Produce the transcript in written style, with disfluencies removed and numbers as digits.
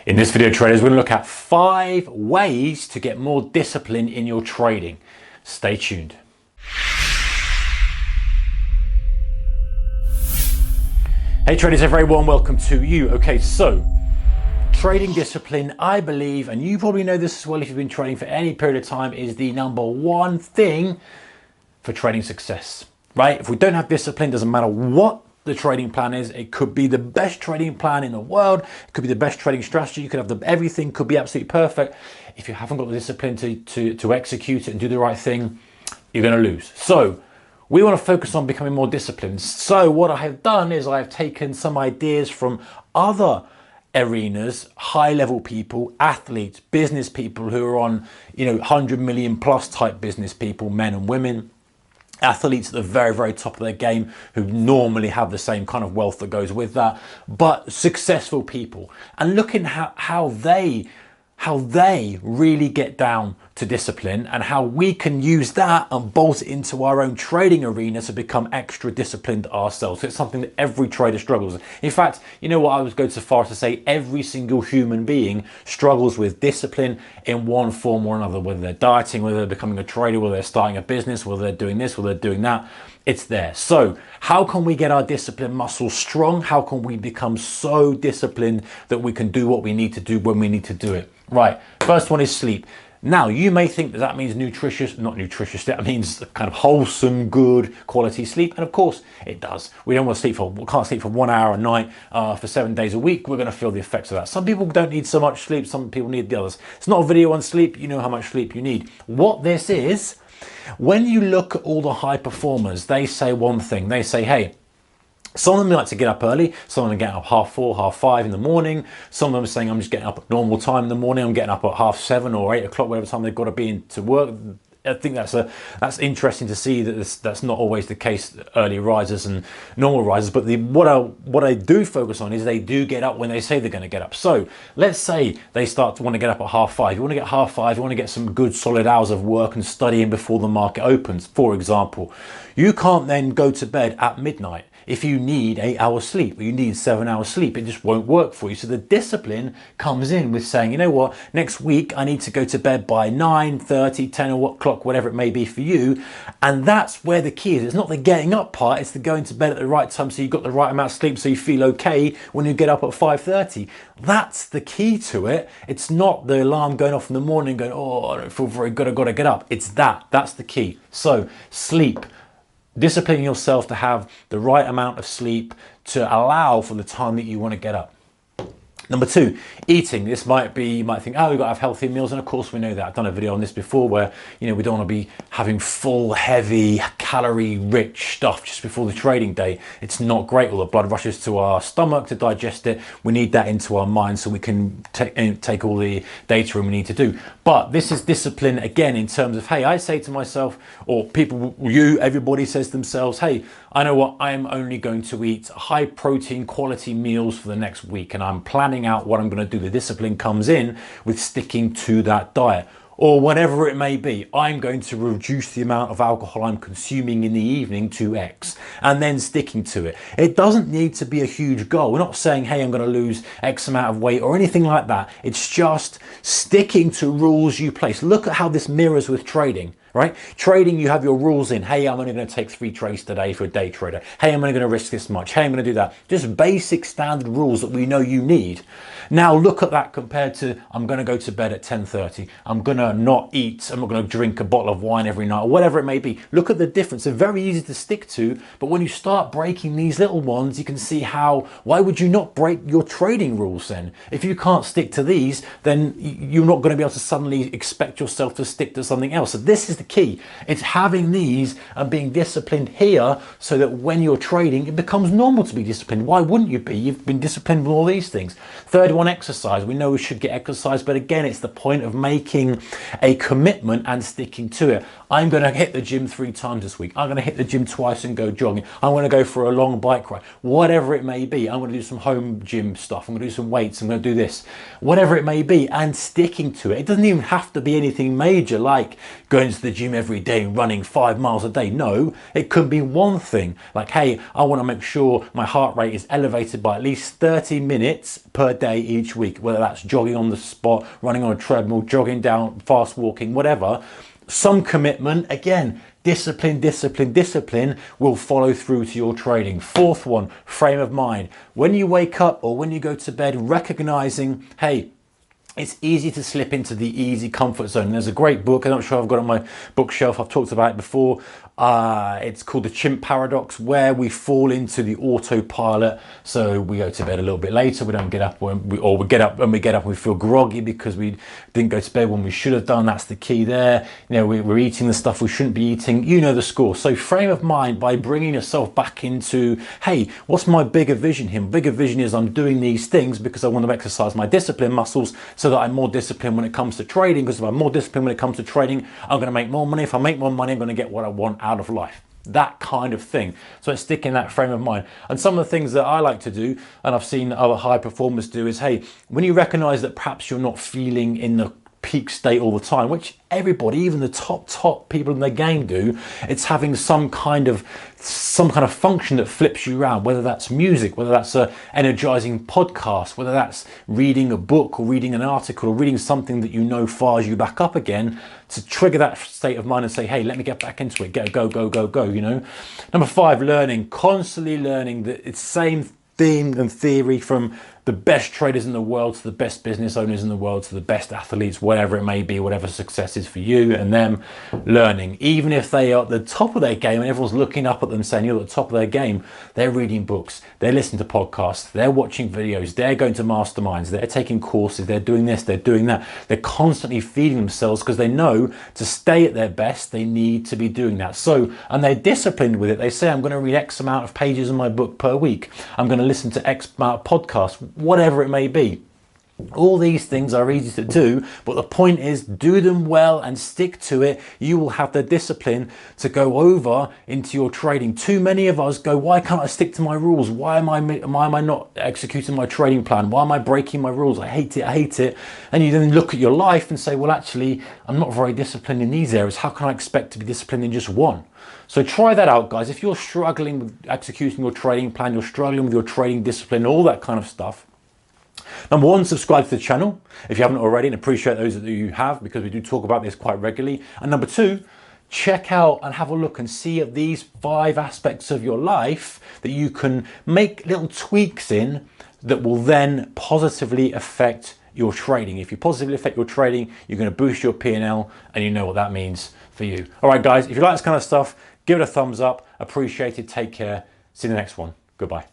In this video, traders, we're going to look at 5 ways to get more discipline in your trading. Stay tuned. Hey traders, everyone, welcome to you. Okay, so trading discipline, I believe, and you probably know this as well if you've been trading for any period of time, is the #1 thing for trading success, right? If we don't have discipline, doesn't matter what the trading plan is. It could be the best trading plan in the world. It could be the best trading strategy. You could have everything could be absolutely perfect. If you haven't got the discipline to execute it and do the right thing, you're going to lose. So we want to focus on becoming more disciplined. So what I have done is I have taken some ideas from other arenas, high level people, athletes, business people who are on, 100 million plus type business people, men and women, athletes at the very, very top of their game who normally have the same kind of wealth that goes with that, but successful people, and looking at how they really get down to discipline and how we can use that and bolt it into our own trading arena to become extra disciplined ourselves. It's something that every trader struggles with. In fact, you know what, I would go so far as to say every single human being struggles with discipline in one form or another, whether they're dieting, whether they're becoming a trader, whether they're starting a business, whether they're doing this, whether they're doing that. It's there. So how can we get our discipline muscles strong? How can we become so disciplined that we can do what we need to do when we need to do it? Right, first one is sleep. Now, you may think that means not nutritious, that means kind of wholesome, good quality sleep. And of course it does. We can't sleep for 1 hour a night for 7 days a week. We're going to feel the effects of that. Some people don't need so much sleep. Some people need the others. It's not a video on sleep. You know how much sleep you need. What this is, when you look at all the high performers, they say one thing. They say, hey, some of them like to get up early, some of them get up 4:30, 5:30 in the morning. Some of them are saying, I'm just getting up at normal time in the morning, I'm getting up at 7:30 or 8 o'clock, whatever time they've got to be into work. I think that's interesting to see that that's not always the case, early risers and normal risers. But what I do focus on is they do get up when they say they're going to get up. So let's say they start to want to get up at 5:30. You want to get 5:30, you want to get some good solid hours of work and studying before the market opens, for example. You can't then go to bed at midnight. If you need 8 hours sleep or you need 7 hours sleep, it just won't work for you. So the discipline comes in with saying, you know what, next week I need to go to bed by 9:30, 10 o'clock, whatever it may be for you. And that's where the key is. It's not the getting up part, it's the going to bed at the right time so you've got the right amount of sleep so you feel okay when you get up at 5:30. That's the key to it. It's not the alarm going off in the morning going, oh, I don't feel very good, I've got to get up. It's that's the key. So sleep. Disciplining yourself to have the right amount of sleep to allow for the time that you want to get up. #2, eating. This might be, you might think, oh, we've got to have healthy meals. And of course we know that. I've done a video on this before where, we don't want to be having full, heavy, calorie rich stuff just before the trading day. It's not great. All the blood rushes to our stomach to digest it. We need that into our mind so we can take all the data we need to do. But this is discipline again in terms of, hey, I say to myself, or people, everybody says to themselves, hey, I know what, I'm only going to eat high protein quality meals for the next week and I'm planning out what I'm going to do. The discipline comes in with sticking to that diet or whatever it may be. I'm going to reduce the amount of alcohol I'm consuming in the evening to X and then sticking to it. It doesn't need to be a huge goal. We're not saying, hey, I'm going to lose X amount of weight or anything like that. It's just sticking to rules you place. Look at how this mirrors with trading. Right? Trading, you have your rules in. Hey, I'm only going to take 3 trades today for a day trader. Hey, I'm only going to risk this much. Hey, I'm going to do that. Just basic standard rules that we know you need. Now look at that compared to, I'm going to go to bed at 10:30. I'm going to not eat. I'm not going to drink a bottle of wine every night or whatever it may be. Look at the difference. They're very easy to stick to. But when you start breaking these little ones, you can see why would you not break your trading rules then? If you can't stick to these, then you're not going to be able to suddenly expect yourself to stick to something else. So this is the key. It's having these and being disciplined here so that when you're trading, it becomes normal to be disciplined. Why wouldn't you be? You've been disciplined with all these things. Third one, exercise. We know we should get exercise, but again, it's the point of making a commitment and sticking to it. I'm going to hit the gym 3 times this week. I'm going to hit the gym twice and go jogging. I'm going to go for a long bike ride. Whatever it may be. I'm going to do some home gym stuff. I'm going to do some weights. I'm going to do this. Whatever it may be, and sticking to it. It doesn't even have to be anything major like going to the gym every day and running 5 miles a day. No, it could be one thing. Like, hey, I want to make sure my heart rate is elevated by at least 30 minutes per day each week, whether that's jogging on the spot, running on a treadmill, jogging down, fast walking, whatever. Some commitment, again, discipline, discipline, discipline will follow through to your trading. Fourth one, frame of mind. When you wake up or when you go to bed, recognizing, hey, it's easy to slip into the easy comfort zone. And there's a great book, I'm not sure I've got it on my bookshelf, I've talked about it before. It's called the Chimp Paradox, where we fall into the autopilot. So we go to bed a little bit later, we don't get up, we get up and we feel groggy because we didn't go to bed when we should have done. That's the key there. You know, we're eating the stuff we shouldn't be eating. You know the score. So frame of mind, by bringing yourself back into, hey, what's my bigger vision here? Bigger vision is I'm doing these things because I want to exercise my discipline muscles so that I'm more disciplined when it comes to trading. Because if I'm more disciplined when it comes to trading, I'm going to make more money. If I make more money, I'm going to get what I want out of life. That kind of thing. So it's sticking that frame of mind. And some of the things that I like to do, and I've seen other high performers do, is, hey, when you recognize that perhaps you're not feeling in the peak state all the time, which everybody, even the top people in the game do, it's having some kind of function that flips you around, whether that's music, whether that's a energizing podcast, whether that's reading a book or reading an article or reading something that you know fires you back up again, to trigger that state of mind and say, hey, let me get back into it, go, you know. Number 5, learning, constantly learning. That it's same theme and theory from the best traders in the world to the best business owners in the world to the best athletes, whatever it may be, whatever success is for you and them. Learning, even if they are at the top of their game and everyone's looking up at them saying you're at the top of their game, they're reading books, they're listening to podcasts, they're watching videos, they're going to masterminds, they're taking courses, they're doing this, they're doing that. They're constantly feeding themselves because they know to stay at their best, they need to be doing that. So, and they're disciplined with it. They say, I'm going to read X amount of pages in my book per week. I'm going to listen to X amount of podcasts, whatever it may be. All these things are easy to do, but the point is, do them well and stick to it. You will have the discipline to go over into your trading. Too many of us go, why can't I stick to my rules? Why am I not executing my trading plan? Why am I breaking my rules? I hate it. And you then look at your life and say, well, actually, I'm not very disciplined in these areas. How can I expect to be disciplined in just one? So try that out, guys. If you're struggling with executing your trading plan, you're struggling with your trading discipline, all that kind of stuff, number 1, subscribe to the channel if you haven't already, and appreciate those that you have, because we do talk about this quite regularly. And number 2, check out and have a look and see at these 5 aspects of your life that you can make little tweaks in that will then positively affect your trading. If you positively affect your trading, you're going to boost your P&L, and you know what that means for you. All right, guys, if you like this kind of stuff, give it a thumbs up. Appreciate it. Take care. See you in the next one. Goodbye.